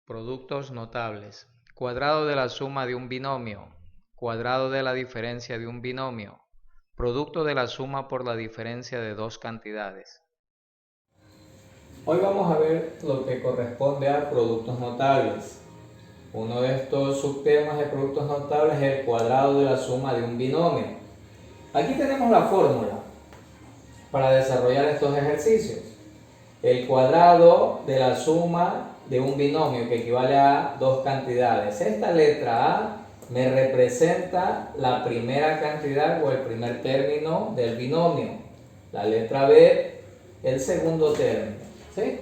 Productos notables. Cuadrado de la suma de un binomio. Cuadrado de la diferencia de un binomio. Producto de la suma por la diferencia de dos cantidades. Hoy vamos a ver lo que corresponde a productos notables. Uno de estos subtemas de productos notables es el cuadrado de la suma de un binomio. Aquí tenemos la fórmula para desarrollar estos ejercicios. El cuadrado de la suma de un binomio que equivale a dos cantidades. Esta letra A me representa la primera cantidad o el primer término del binomio. La letra B, el segundo término. ¿Sí?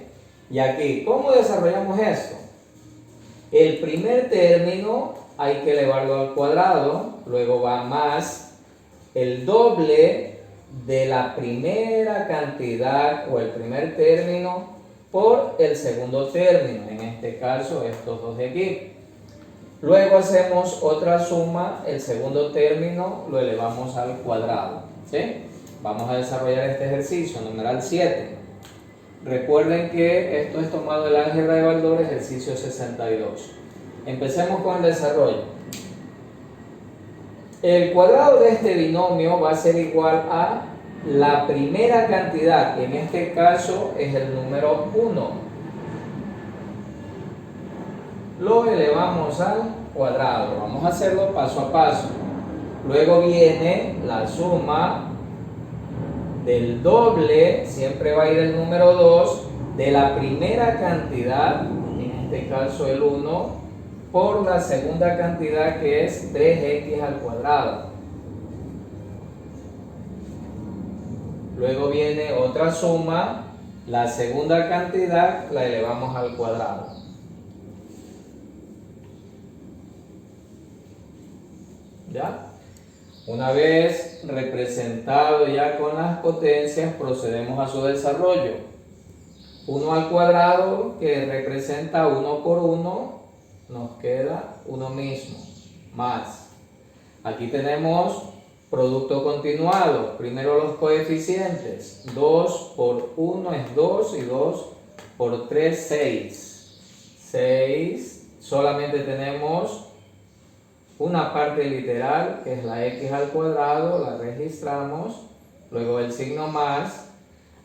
Y aquí, ¿cómo desarrollamos esto? El primer término hay que elevarlo al cuadrado, luego va más el doble de la primera cantidad o el primer término por el segundo término, en este caso estos dos de aquí. Luego hacemos otra suma, el segundo término lo elevamos al cuadrado. ¿Sí? Vamos a desarrollar este ejercicio, numeral 7. Recuerden que esto es tomado del álgebra de Baldor, ejercicio 62. Empecemos con el desarrollo. El cuadrado de este binomio va a ser igual a la primera cantidad, que en este caso es el número 1. Lo elevamos al cuadrado. Vamos a hacerlo paso a paso. Luego viene la suma del doble, siempre va a ir el número 2, de la primera cantidad, en este caso el 1, por la segunda cantidad que es 3x al cuadrado. Luego viene otra suma, la segunda cantidad la elevamos al cuadrado. ¿Ya? Una vez representado ya con las potencias, procedemos a su desarrollo. 1 al cuadrado, que representa 1 por 1, nos queda 1 mismo, más. Aquí tenemos producto continuado. Primero los coeficientes. 2 por 1 es 2 y 2 por 3, 6. 6. Solamente tenemos una parte literal, que es la x al cuadrado, la registramos. Luego el signo más.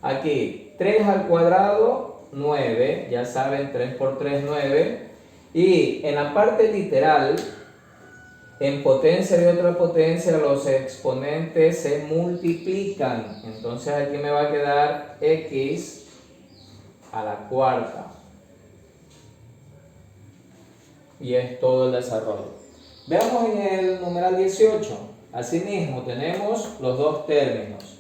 Aquí 3 al cuadrado, 9. Ya saben, 3 por 3, 9. Y en la parte literal, en potencia y otra potencia, los exponentes se multiplican. Entonces aquí me va a quedar x a la cuarta. Y es todo el desarrollo. Veamos en el numeral 18. Asimismo, tenemos los dos términos.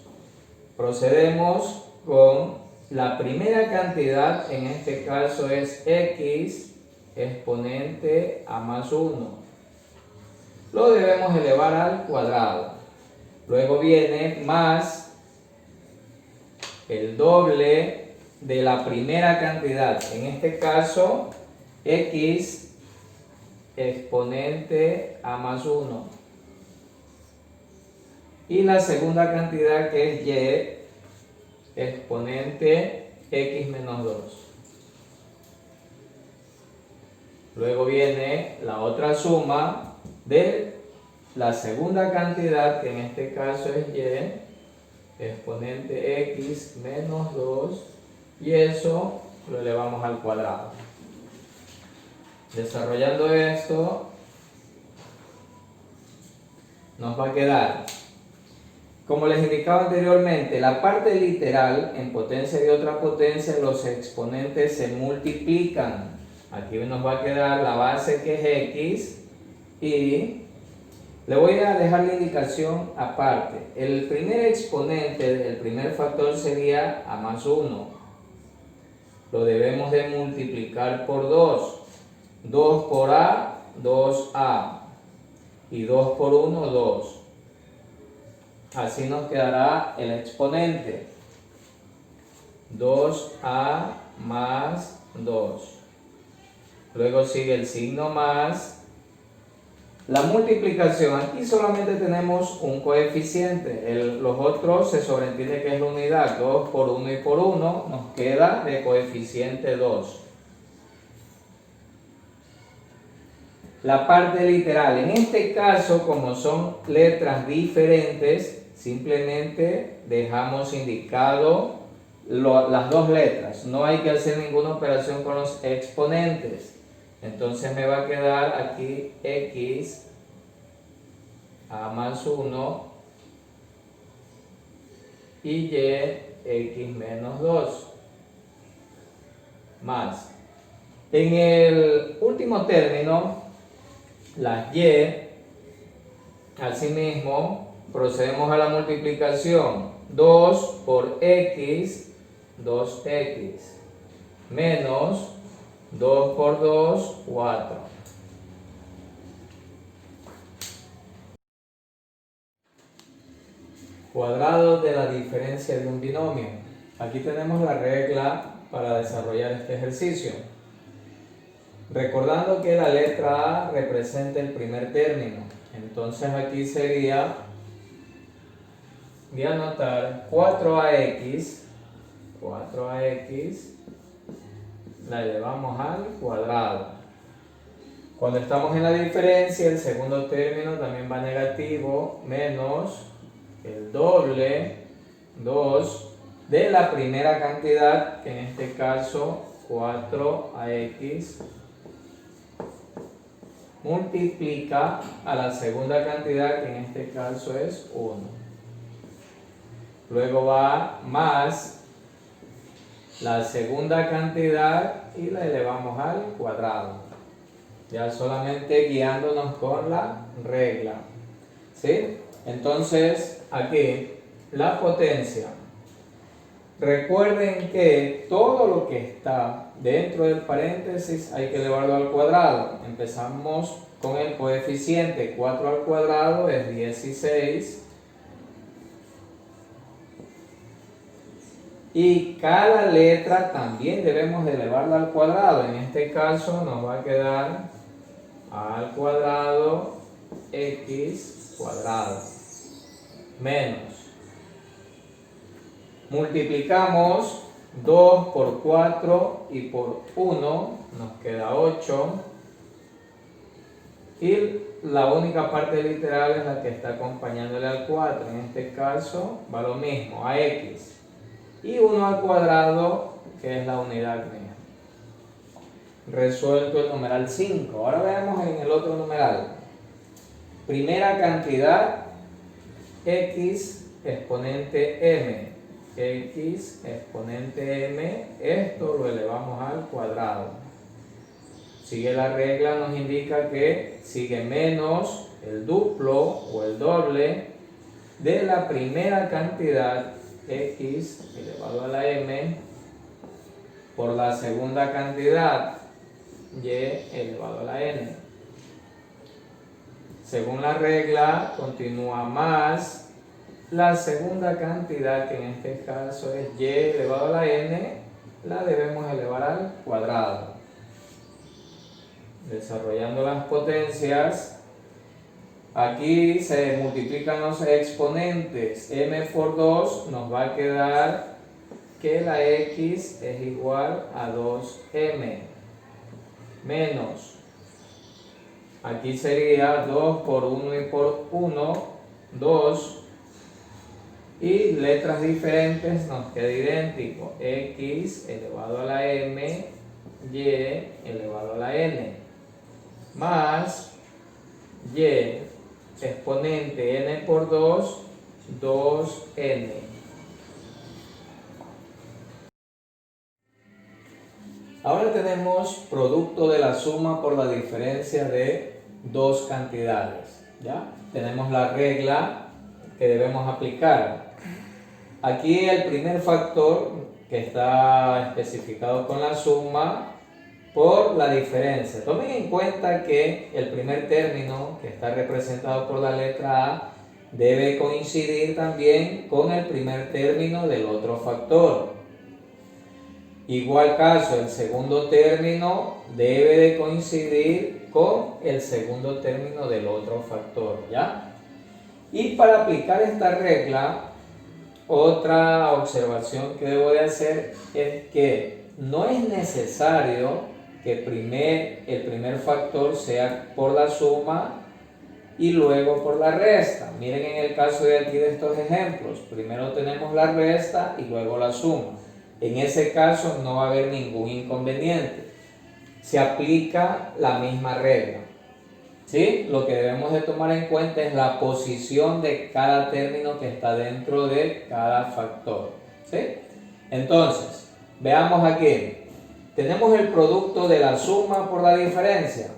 Procedemos con la primera cantidad, en este caso es x exponente a más 1. Lo debemos elevar al cuadrado. Luego viene más el doble de la primera cantidad, en este caso x exponente a más 1. Y la segunda cantidad, que es y exponente x menos 2. Luego viene la otra suma de la segunda cantidad, que en este caso es y exponente x menos 2, y eso lo elevamos al cuadrado. Desarrollando esto, nos va a quedar, como les indicaba anteriormente, la parte literal, en potencia y otra potencia, los exponentes se multiplican. Aquí nos va a quedar la base, que es x, y le voy a dejar la indicación aparte. El primer exponente, el primer factor sería a más 1. Lo debemos de multiplicar por 2. 2 por a, 2a. Y 2 por 1, 2. Así nos quedará el exponente. 2a más 2. Luego sigue el signo más. La multiplicación, aquí solamente tenemos un coeficiente, los otros se sobreentiende que es la unidad. 2 por 1 y por 1 nos queda de coeficiente 2. la parte literal. En este caso, como son letras diferentes, simplemente dejamos indicado las dos letras. No hay que hacer ninguna operación con los exponentes. Entonces me va a quedar aquí x a más 1 y x menos 2 más. En el último término, las y, asimismo, procedemos a la multiplicación. 2 por x, 2x, menos 2 por 2, 4. Cuadrado de la diferencia de un binomio. Aquí tenemos la regla para desarrollar este ejercicio. Recordando que la letra A representa el primer término, entonces aquí sería de anotar 4ax la elevamos al cuadrado. Cuando estamos en la diferencia, el segundo término también va negativo, menos el doble, 2, de la primera cantidad, que en este caso 4ax, multiplica a la segunda cantidad, que en este caso es 1. Luego va más la segunda cantidad y la elevamos al cuadrado. Ya solamente guiándonos con la regla. ¿Sí? Entonces, aquí, la potencia. Recuerden que todo lo que está dentro del paréntesis hay que elevarlo al cuadrado. Empezamos con el coeficiente 4 al cuadrado es 16. Y cada letra también debemos de elevarla al cuadrado. En este caso nos va a quedar al cuadrado x cuadrado menos. Multiplicamos 2 por 4 y por 1 nos queda 8. Y la única parte literal es la que está acompañándole al 4. En este caso va lo mismo, a x. Y 1 al cuadrado, que es la unidad mía. Resuelto el numeral 5. Ahora veamos en el otro numeral. Primera cantidad, x exponente m. X exponente m, esto lo elevamos al cuadrado. Sigue la regla, nos indica que sigue menos el duplo o el doble de la primera cantidad, x elevado a la m, por la segunda cantidad, y elevado a la n. Según la regla, continúa más la segunda cantidad, que en este caso es y elevado a la n, la debemos elevar al cuadrado. Desarrollando las potencias, aquí se multiplican los exponentes. M por 2 nos va a quedar que la x es igual a 2m menos, aquí sería 2 por 1 y por 1, 2, y letras diferentes nos queda idéntico, x elevado a la m, y elevado a la n, más y exponente n por 2, 2n. Ahora tenemos producto de la suma por la diferencia de dos cantidades. ¿Ya? Tenemos la regla que debemos aplicar. Aquí el primer factor que está especificado con la suma por la diferencia. Tomen en cuenta que el primer término, que está representado por la letra A, debe coincidir también con el primer término del otro factor. Igual caso, el segundo término debe de coincidir con el segundo término del otro factor, ¿ya? Y para aplicar esta regla, otra observación que debo de hacer es que no es necesario que el primer factor sea por la suma y luego por la resta. Miren en el caso de aquí de estos ejemplos, primero tenemos la resta y luego la suma. En ese caso no va a haber ningún inconveniente. Se aplica la misma regla. ¿Sí? Lo que debemos de tomar en cuenta es la posición de cada término que está dentro de cada factor. ¿Sí? Entonces, veamos aquí. Tenemos el producto de la suma por la diferencia.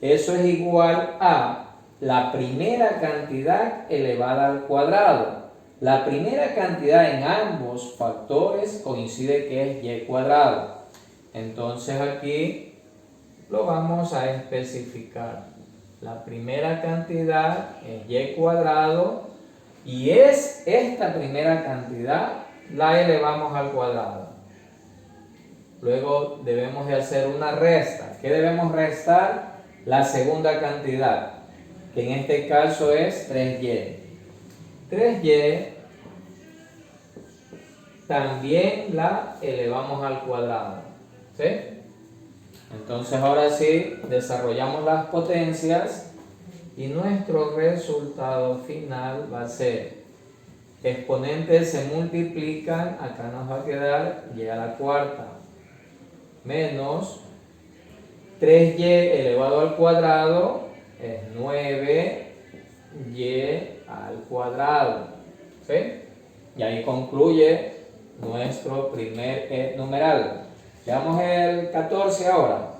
Eso es igual a la primera cantidad elevada al cuadrado. La primera cantidad en ambos factores coincide que es y cuadrado. Entonces aquí lo vamos a especificar. La primera cantidad es y cuadrado y es esta primera cantidad la elevamos al cuadrado. Luego debemos de hacer una resta. ¿Qué debemos restar? La segunda cantidad, que en este caso es 3y. 3y también la elevamos al cuadrado. ¿Sí? Entonces ahora sí, desarrollamos las potencias y nuestro resultado final va a ser exponentes se multiplican, acá nos va a quedar y a la cuarta, menos 3y elevado al cuadrado es 9y al cuadrado. ¿Sí? Y ahí concluye nuestro primer numeral. Veamos el 14 ahora.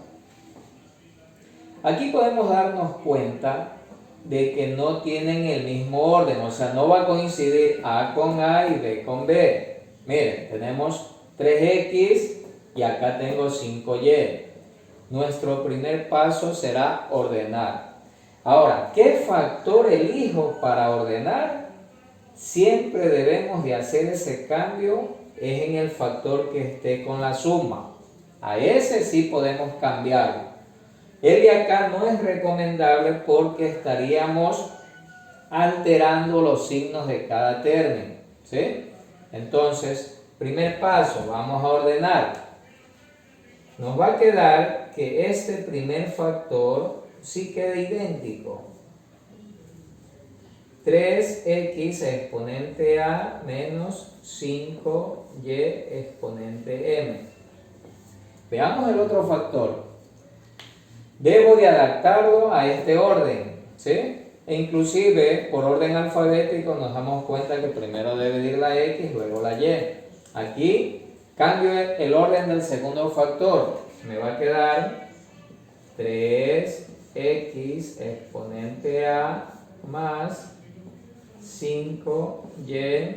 Aquí podemos darnos cuenta de que no tienen el mismo orden, o sea, no va a coincidir A con A y B con B. Miren, tenemos 3x y acá tengo 5y. Nuestro primer paso será ordenar. Ahora, ¿qué factor elijo para ordenar? Siempre debemos de hacer ese cambio es en el factor que esté con la suma. A ese sí podemos cambiarlo. El de acá no es recomendable porque estaríamos alterando los signos de cada término. ¿Sí? Entonces, primer paso, vamos a ordenar. Nos va a quedar que este primer factor sí queda idéntico. 3x exponente a menos 5y exponente m. Veamos el otro factor. Debo de adaptarlo a este orden, ¿sí? E inclusive por orden alfabético nos damos cuenta que primero debe ir la x, luego la y. Aquí cambio el orden del segundo factor. Me va a quedar 3x exponente a más 5y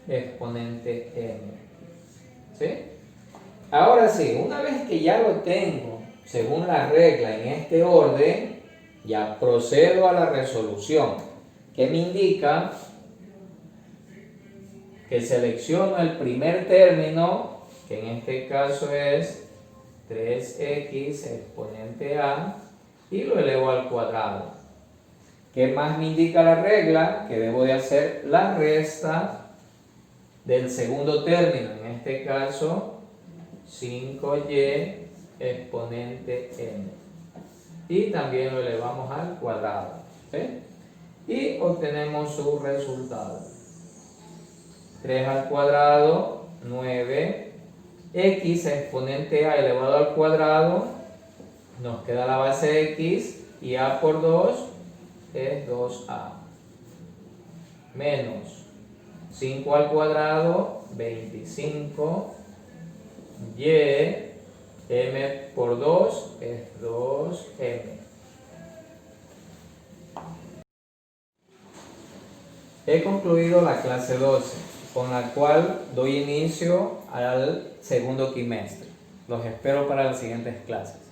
exponente m. ¿Sí? Ahora sí, una vez que ya lo tengo según la regla en este orden, ya procedo a la resolución, que me indica que selecciono el primer término, que en este caso es 3x exponente a, y lo elevo al cuadrado. ¿Qué más me indica la regla? Que debo de hacer la resta del segundo término, en este caso 5y exponente m. Y también lo elevamos al cuadrado. ¿Sí? Y obtenemos su resultado. 3 al cuadrado, 9. X exponente a elevado al cuadrado, nos queda la base x y a por 2 es 2a. Menos 5 al cuadrado, 25. Y m por 2 es 2m. He concluido la clase 12, con la cual doy inicio al segundo trimestre. Los espero para las siguientes clases.